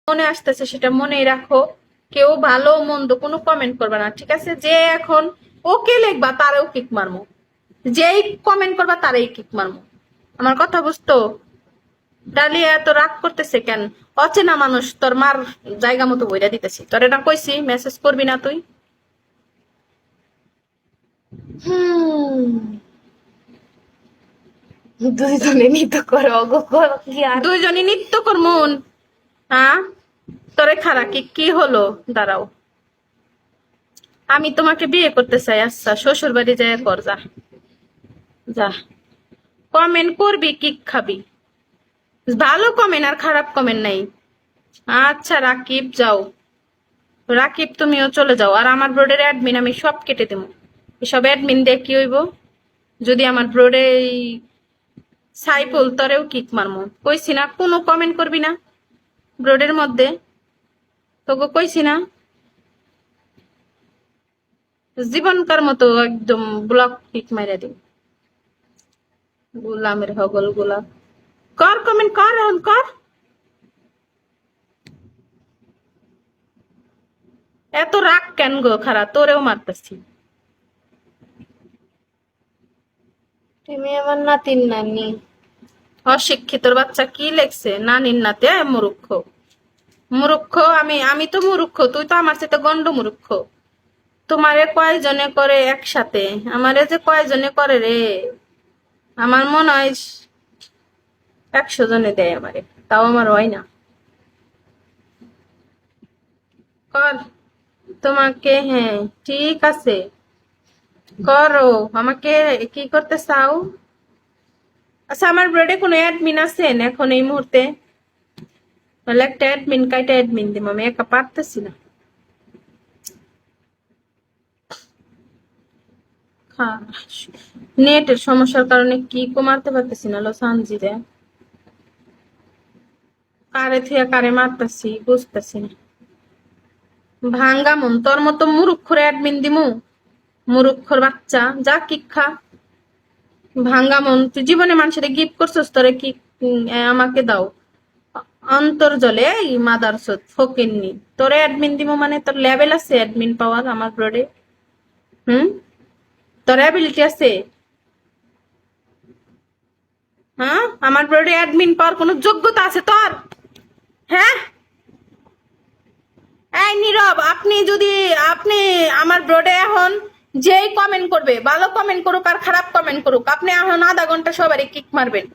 মনে আসতেছে সেটা মনেই রাখো। কেউ ভালো মন্দ কোনো কমেন্ট করবে না, ঠিক আছে? যে এখন ওকে লিখবা তারেও কিক মারমু, যেই কমেন্ট করবা তারাই কিক মারমু। আমার কথা বুঝতো? ডালিয়া এত রাগ করতেছে কেন? অচেনা মানুষ, তোর মার জায়গা মতো বইরা দিতেছি, তোর এটা কইছি মেসেজ করবি না তুই। দুইজনে নিত করে দুইজনই নৃত্য করমুন। হ্যাঁ, তোরে খারা কি কি হলো? দাঁড়াও, আমি তোমাকে বিয়ে করতে চাই। আচ্ছা, শ্বশুর বাড়ি যায় কর, যা যা। কমেন্ট করবি, কিক খাবি। ভালো কমেন্ট আর খারাপ কমেন্ট নাই। আচ্ছা রাকিব যাও, রাকিব তুমিও চলে যাও। আর আমার ব্রোডের অ্যাডমিন আমি সব কেটে দেবো। এসব অ্যাডমিন দিয়ে কি হইব? যদি আমার ব্রোডে সাইফুল তরেও কিক মারমু, কইছি না কোনো কমেন্ট করবি না ব্রোডের মধ্যে, তোকে কইছি না? জীবনকার মতো একদম ব্লক কিক মাইরা দিই। গোলামের হগল গোলাপ। কর কমেন্ট কর, এখন কর। এত রাগ কেন গো খারা? তোরেও মারতেছি। তুমি আমার নাতির নানি। অশিক্ষিতর বাচ্চা কি লেখছে নানির নাতে? মূর্খ মূর্খ। আমি আমি তো মূর্খ, তুই তো আমার সাথে গন্ড মূর্খ। তোমারে কয়জনে করে একসাথে? আমারে যে কয়জনে করে রে, আমার মনে হয় 100 জনে দেয় আমারে, তাও আমার হয় না। কর তোমাকে, হ্যাঁ ঠিক আছে, করো। আমাকে কি করতে চাও? আচ্ছা, আমার ব্রেডে কোনো অ্যাডমিন আছেন এখন এই মুহূর্তে? তাহলে একটা অ্যাডমিন কাইটা অ্যাডমিন দিব, আমি একা পারতেছি না। নেটের সমস্যার কারণে কি মারতে পারতেছি না লো সানজিরে। কারে থিয়া কারে মারতেছি বুঝতেছি না। ভাঙ্গা মন, তোর মতো মুরুক্ষরে অ্যাডমিন দিমু? মুরুক্ষর বাচ্চা, যা কিক খা। ভাঙ্গা মন, তুই জীবনে মানুষের গিফট করছিস, তোরে কি আমাকে দাও অন্তর্জলে? এই মাদারচোদ ফকিন্নি, তোরে অ্যাডমিন দিমু মানে তোর লেভেল আছে অ্যাডমিন পাওয়ার আমার ব্রডে? হুম, তোর অ্যাবিলিটি আছে? হ্যাঁ, আমার ব্রডে অ্যাডমিন পাওয়ার কোনো যোগ্যতা আছে তোর? হ্যাঁ, এই নীরব, আপনি আমার ব্রডে এখন যেই কমেন্ট করবে, ভালো কমেন্ট করুক আর খারাপ কমেন্ট করুক, আপনি এখন আধা ঘন্টা সবারই কিক মারবেন।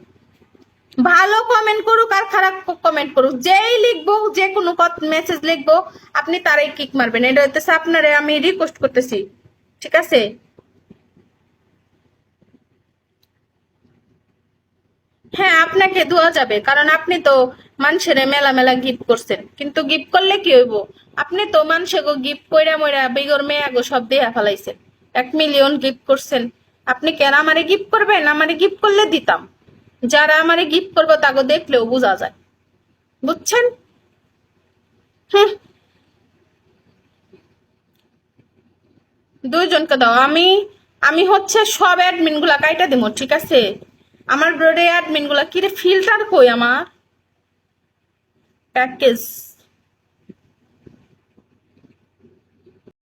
ভালো কমেন্ট করুক আর খারাপ কমেন্ট করুক, যেই লিখবো, যে কোনো মেসেজ লিখবো, আপনি তারাই কিক মারবেন। এটা হইতেছে আপনারে আমি রিকোয়েস্ট করতেছি, ঠিক আছে? হ্যাঁ, আপনাকে দেওয়া যাবে, কারণ আপনি তো মানুষের মেলা মেলা গিফট করছেন। কিন্তু গিফট করলে কি হইব? আপনি তো মানুষে গো গিফট কইরা মইরা বেগর মেয়া গো সব দিয়া ফেলাইছেন। 1 মিলিয়ন গিফট করছেন। আপনি কেন আমারে গিফট করবেন? আমারে গিফট করলে দিতাম। যারা আমারে গিফট করবো তাকে দেখলেও বোঝা যায়, বুঝছেন? হ্যাঁ, দুইজনকে দাও। আমি আমি হচ্ছে সব অ্যাডমিন গুলা কাইটা দিব, ঠিক আছে? আমার ব্রডে অ্যাডমিন গুলা কি রে, ফিল্টার কই আমার প্যাকেজ?